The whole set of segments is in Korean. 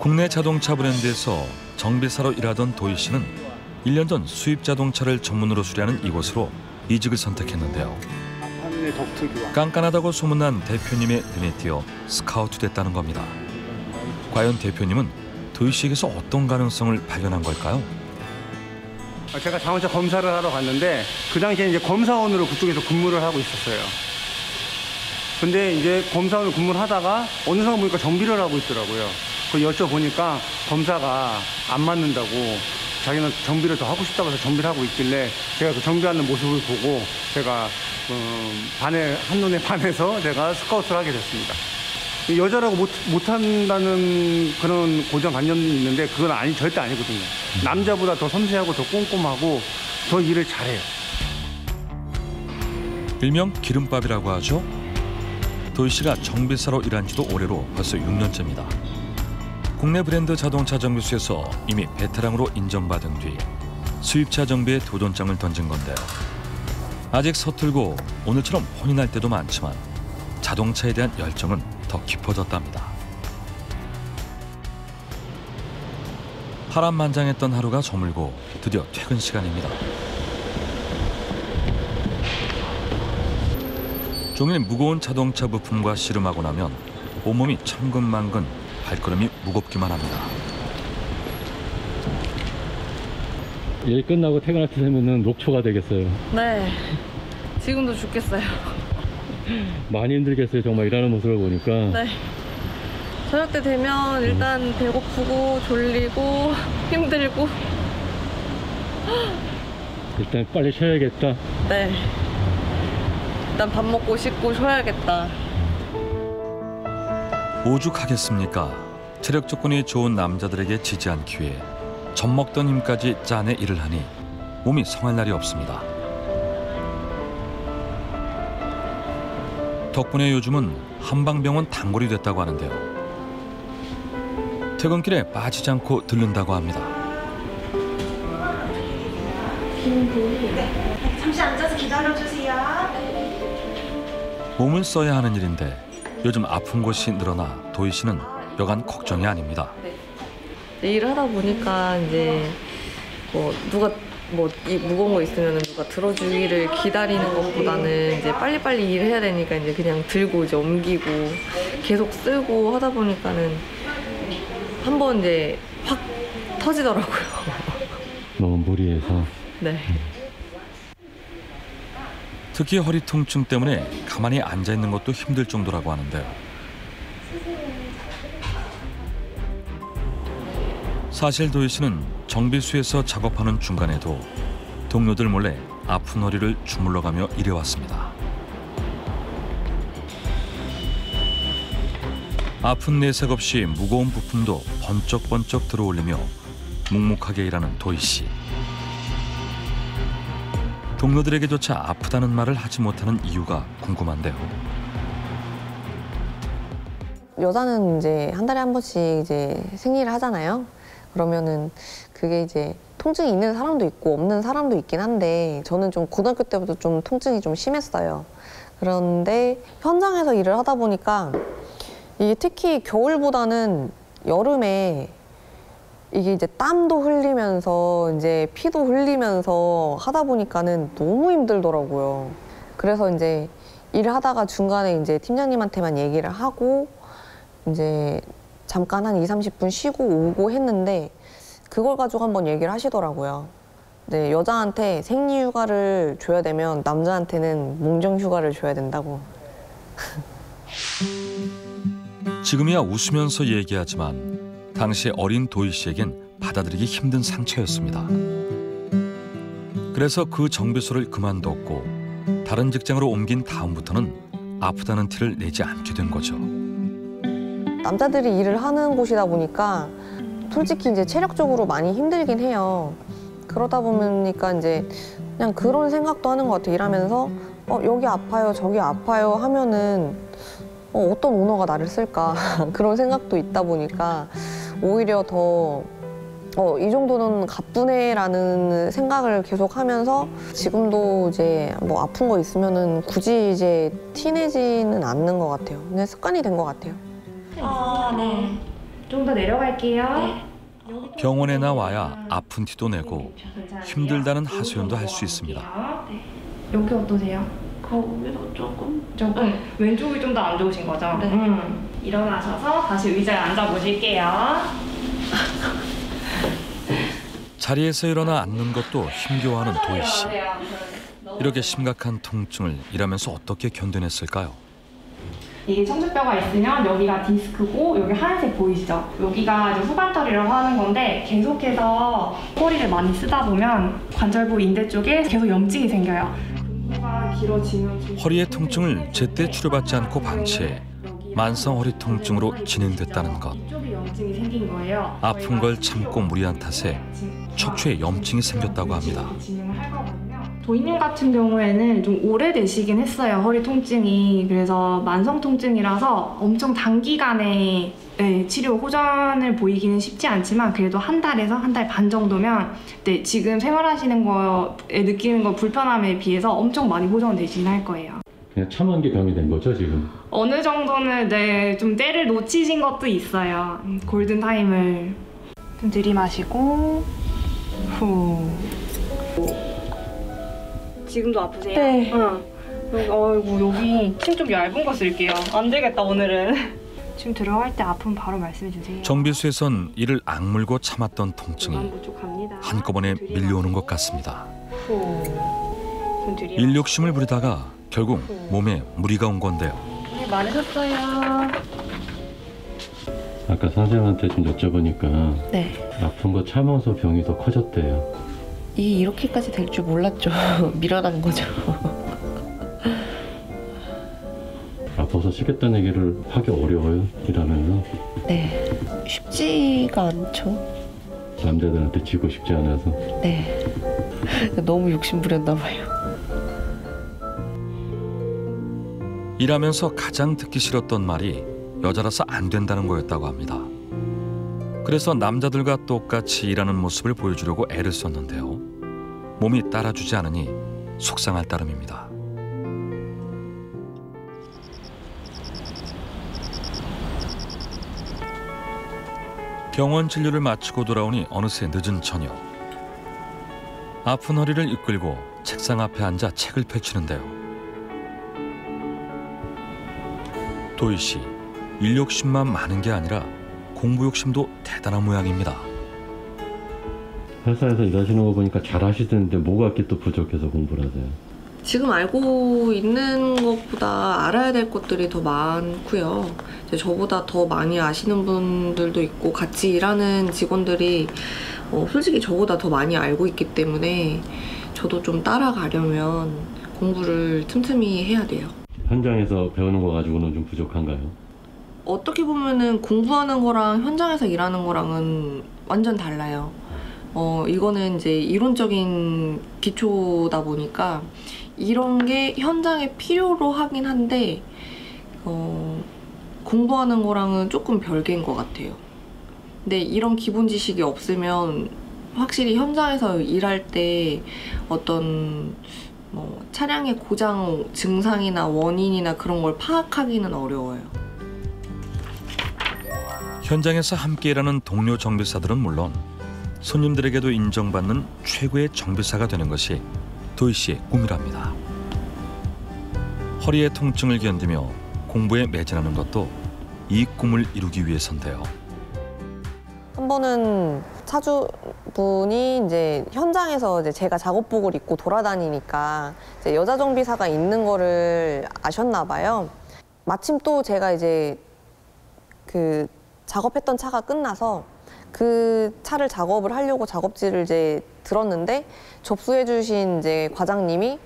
국내 자동차 브랜드에서 정비사로 일하던 도희 씨는 1년 전 수입 자동차를 전문으로 수리하는 이곳으로 이직을 선택했는데요. 깐깐하다고 소문난 대표님의 눈에 띄어 스카우트 됐다는 겁니다. 과연 대표님은 도희 씨에게서 어떤 가능성을 발견한 걸까요? 제가 자동차 검사를 하러 갔는데 그 당시에 이제 검사원으로 그쪽에서 근무를 하고 있었어요. 근데 이제 검사원으로 근무를 하다가 어느 순간 보니까 정비를 하고 있더라고요. 그 여쭤보니까 검사가 안 맞는다고 자기는 정비를 더 하고 싶다고 해서 정비를 하고 있길래 제가 그 정비하는 모습을 보고 제가 한눈에 반해서 제가 스카우트를 하게 됐습니다. 여자라고 못한다는 그런 고정관념이 있는데 그건 절대 아니거든요. 남자보다 더 섬세하고 더 꼼꼼하고 더 일을 잘해요. 일명 기름밥이라고 하죠. 도희 씨가 정비사로 일한 지도 올해로 벌써 6년째입니다. 국내 브랜드 자동차 정비소에서 이미 베테랑으로 인정받은 뒤 수입차 정비에 도전장을 던진 건데요. 아직 서툴고 오늘처럼 혼이 날 때도 많지만 자동차에 대한 열정은 더 깊어졌답니다. 파란만장했던 하루가 저물고 드디어 퇴근 시간입니다. 종일 무거운 자동차 부품과 씨름하고 나면 온몸이 천근만근, 발걸음이 무겁기만 합니다. 일 끝나고 퇴근할 때 되면은 녹초가 되겠어요. 네, 지금도 죽겠어요. 많이 힘들겠어요, 정말 일하는 모습을 보니까. 네, 저녁 때 되면 일단 배고프고 졸리고 힘들고. 일단 빨리 쉬어야겠다. 네, 일단 밥 먹고 씻고 쉬어야겠다. 오죽하겠습니까? 체력 조건이 좋은 남자들에게 지지 않기 위해 젖먹던 힘까지 짜내 일을 하니 몸이 성할 날이 없습니다. 덕분에 요즘은 한방병원 단골이 됐다고 하는데요. 퇴근길에 빠지지 않고 들른다고 합니다. 잠시 앉아서 기다려주세요. 몸을 써야 하는 일인데 요즘 아픈 곳이 늘어나 도희 씨는 여간 걱정이 아닙니다. 일을 하다 보니까 이제 누가 이 무거운 거 있으면 누가 들어주기를 기다리는 것보다는 이제 빨리빨리 일을 해야 되니까 이제 그냥 들고 이제 옮기고 계속 쓰고 하다 보니까는 한번 이제 확 터지더라고요. 너무 무리해서. 네. 특히 허리 통증 때문에 가만히 앉아 있는 것도 힘들 정도라고 하는데요. 사실 도희 씨는 정비소에서 작업하는 중간에도 동료들 몰래 아픈 허리를 주물러가며 일해왔습니다. 아픈 내색 없이 무거운 부품도 번쩍번쩍 들어올리며 묵묵하게 일하는 도희 씨. 동료들에게조차 아프다는 말을 하지 못하는 이유가 궁금한데요. 여자는 이제 한 달에 한 번씩 이제 생리를 하잖아요. 그러면은 그게 이제 통증이 있는 사람도 있고 없는 사람도 있긴 한데 저는 좀 고등학교 때부터 좀 통증이 좀 심했어요. 그런데 현장에서 일을 하다 보니까 이게 특히 겨울보다는 여름에 이게 이제 땀도 흘리면서 이제 피도 흘리면서 하다 보니까는 너무 힘들더라고요. 그래서 이제 일을 하다가 중간에 이제 팀장님한테만 얘기를 하고 이제 잠깐 한 20-30분 쉬고 오고 했는데 그걸 가지고 한번 얘기를 하시더라고요. 네, 여자한테 생리휴가를 줘야 되면 남자한테는 몽정휴가를 줘야 된다고. 지금이야 웃으면서 얘기하지만 당시 어린 도희 씨에겐 받아들이기 힘든 상처였습니다. 그래서 그 정비소를 그만뒀고 다른 직장으로 옮긴 다음부터는 아프다는 티를 내지 않게 된 거죠. 남자들이 일을 하는 곳이다 보니까 솔직히 이제 체력적으로 많이 힘들긴 해요. 그러다 보니까 이제 그냥 그런 생각도 하는 것 같아요. 일하면서 여기 아파요, 저기 아파요 하면은 어떤 오너가 나를 쓸까 그런 생각도 있다 보니까 오히려 더 이 정도는 가뿐해라는 생각을 계속 하면서 지금도 이제 뭐 아픈 거 있으면은 굳이 이제 티 내지는 않는 것 같아요. 그냥 습관이 된 것 같아요. 네. 좀 더 내려갈게요. 병원에 나와야 아픈 티도 내고 힘들다는 하소연도 할 수 있습니다. 여기 어떠세요? 거기도 조금. 왼쪽이 좀 더 안 좋으신 거죠? 네. 일어나셔서 다시 의자에 앉아 보실게요. 자리에서 일어나 앉는 것도 힘겨워하는 도희 씨. 이렇게 심각한 통증을 일하면서 어떻게 견뎌냈을까요? 이게 청주뼈가 있으면 여기가 디스크고 여기 하얀색 보이시죠? 여기가 이제 후관절이라고 하는 건데 계속해서 허리를 많이 쓰다 보면 관절부 인대 쪽에 계속 염증이 생겨요. 근무가 길어지면 허리의 통증을 제때 치료받지 않고 방치해 만성 허리 통증으로 진행됐다는 것. 이쪽에 염증이 생긴 거예요. 아픈 걸 참고 무리한 탓에 척추에 염증이 생겼다고 합니다. 진행을 할 거거든요. 도희님 같은 경우에는 좀 오래되시긴 했어요. 허리 통증이. 그래서 만성 통증이라서 엄청 단기간에 치료 호전을 보이기는 쉽지 않지만 그래도 한 달에서 한 달 반 정도면 지금 생활하시는 거에 느끼는 거 불편함에 비해서 엄청 많이 호전되시긴 할 거예요. 그냥 참한게 병이 된 거죠 지금? 어느 정도는 좀 때를 놓치신 것도 있어요. 골든 타임을 좀 들이마시고 후. 지금도 아프세요? 네. 응. 여기 침 좀 얇은 거 쓸게요. 안 되겠다 오늘은. 지금 들어갈 때 아프면 바로 말씀해 주세요. 정비소에선 이를 악물고 참았던 통증이 한꺼번에 밀려오는 것 같습니다. 일 욕심을 부리다가 결국 몸에 무리가 온 건데요. 네, 많으셨어요. 아까 선생님한테 좀 여쭤보니까 네. 아픈 거 참아서 병이 더 커졌대요. 이게 이렇게까지 될 줄 몰랐죠. 밀어난 거죠. 아파서 쉬겠다는 얘기를 하기 어려워요, 일하면서. 네. 쉽지가 않죠. 남자들한테 지고 싶지 않아서. 네. 너무 욕심 부렸나 봐요. 일하면서 가장 듣기 싫었던 말이 여자라서 안 된다는 거였다고 합니다. 그래서 남자들과 똑같이 일하는 모습을 보여주려고 애를 썼는데요. 몸이 따라주지 않으니 속상할 따름입니다. 병원 진료를 마치고 돌아오니 어느새 늦은 저녁. 아픈 허리를 이끌고 책상 앞에 앉아 책을 펼치는데요. 도희 씨, 일 욕심만 많은 게 아니라 공부 욕심도 대단한 모양입니다. 회사에서 일하시는 거 보니까 잘 하시던데 뭐가 이렇게 또 부족해서 공부를 하세요? 지금 알고 있는 것보다 알아야 될 것들이 더 많고요. 이제 저보다 더 많이 아시는 분들도 있고 같이 일하는 직원들이 솔직히 저보다 더 많이 알고 있기 때문에 저도 좀 따라가려면 공부를 틈틈이 해야 돼요. 현장에서 배우는 거 가지고는 좀 부족한가요? 어떻게 보면은 공부하는 거랑 현장에서 일하는 거랑은 완전 달라요. 이거는 이제 이론적인 기초다 보니까 이런 게 현장에 필요로 하긴 한데 공부하는 거랑은 조금 별개인 것 같아요. 근데 이런 기본 지식이 없으면 확실히 현장에서 일할 때 어떤 차량의 고장 증상이나 원인이나 그런 걸 파악하기는 어려워요. 현장에서 함께 일하는 동료 정비사들은 물론 손님들에게도 인정받는 최고의 정비사가 되는 것이 도희 씨의 꿈이랍니다. 허리의 통증을 견디며 공부에 매진하는 것도 이 꿈을 이루기 위해서인데요. 한 번은 차주분이 이제 현장에서 이제 제가 작업복을 입고 돌아다니니까 이제 여자 정비사가 있는 거를 아셨나 봐요. 마침 또 제가 이제 그 작업했던 차가 끝나서 그 차를 작업을 하려고 작업지를 이제 들었는데 접수해 주신 이제 과장님이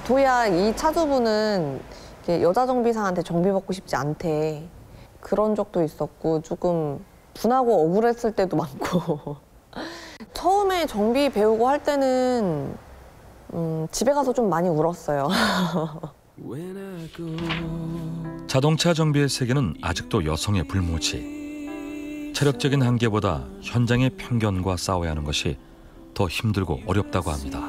도희야, 이 차주분은 여자 정비사한테 정비받고 싶지 않대. 그런 적도 있었고 조금 분하고 억울했을 때도 많고 처음에 정비 배우고 할 때는 집에 가서 좀 많이 울었어요. 자동차 정비의 세계는 아직도 여성의 불모지. 체력적인 한계보다 현장의 편견과 싸워야 하는 것이 더 힘들고 어렵다고 합니다.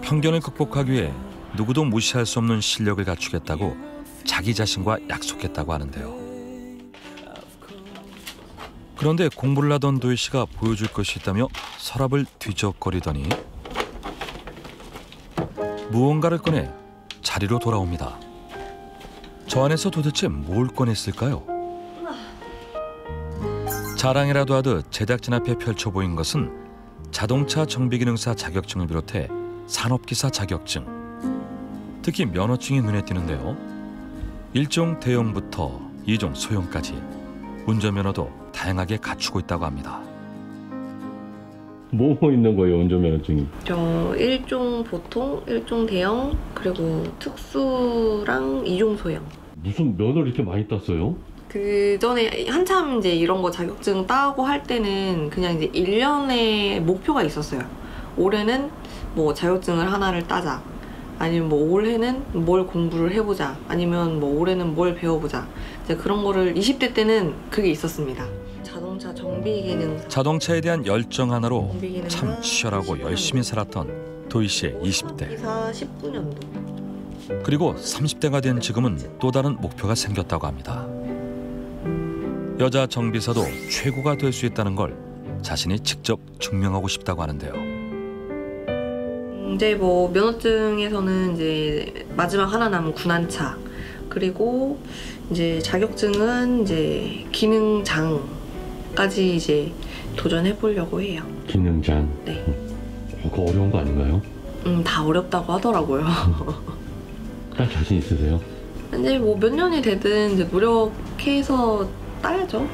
편견을 극복하기 위해 누구도 무시할 수 없는 실력을 갖추겠다고 자기 자신과 약속했다고 하는데요. 그런데 공부를 하던 도희 씨가 보여줄 것이 있다며 서랍을 뒤적거리더니 무언가를 꺼내 자리로 돌아옵니다. 저 안에서 도대체 뭘 꺼냈을까요? 자랑이라도 하듯 제작진 앞에 펼쳐 보인 것은 자동차 정비기능사 자격증을 비롯해 산업기사 자격증, 특히 면허증이 눈에 띄는데요. 1종 대형부터 2종 소형까지 운전면허도 다양하게 갖추고 있다고 합니다. 뭐 있는 거예요, 운전면허증이? 저 1종 보통, 1종 대형, 그리고 특수랑 2종 소형. 무슨 면허를 이렇게 많이 땄어요? 그 전에 한참 이제 이런 거 자격증 따고 할 때는 그냥 이제 1년에 목표가 있었어요. 올해는 뭐 자격증을 하나를 따자. 아니면 뭐 올해는 뭘 공부를 해보자. 아니면 뭐 올해는 뭘 배워보자. 이제 그런 거를 20대 때는 그게 있었습니다. 자동차 정비 기능. 자동차에 대한 열정 하나로 참 치열하고 열심히 살았던 도희 씨의 20대. 기사 19년도. 그리고 30대가 된 지금은 또 다른 목표가 생겼다고 합니다. 여자 정비사도 최고가 될 수 있다는 걸 자신이 직접 증명하고 싶다고 하는데요. 이제 뭐 면허증에서는 이제 마지막 하나 남은 군안차, 그리고 이제 자격증은 이제 기능장까지 이제 도전해 보려고 해요. 기능장. 네. 그거 어려운 거 아닌가요? 다 어렵다고 하더라고요. 딸 자신 있으세요? 이제 뭐 몇 년이 되든 이제 노력해서 따야죠.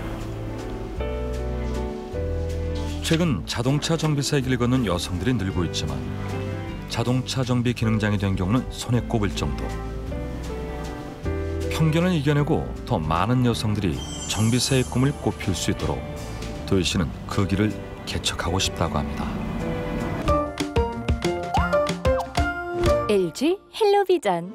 최근 자동차 정비사의 길을 걷는 여성들이 늘고 있지만 자동차 정비 기능장이 된 경우는 손에 꼽을 정도. 편견을 이겨내고 더 많은 여성들이 정비사의 꿈을 꽃필 수 있도록 도희 씨는 그 길을 개척하고 싶다고 합니다. LG 헬로비전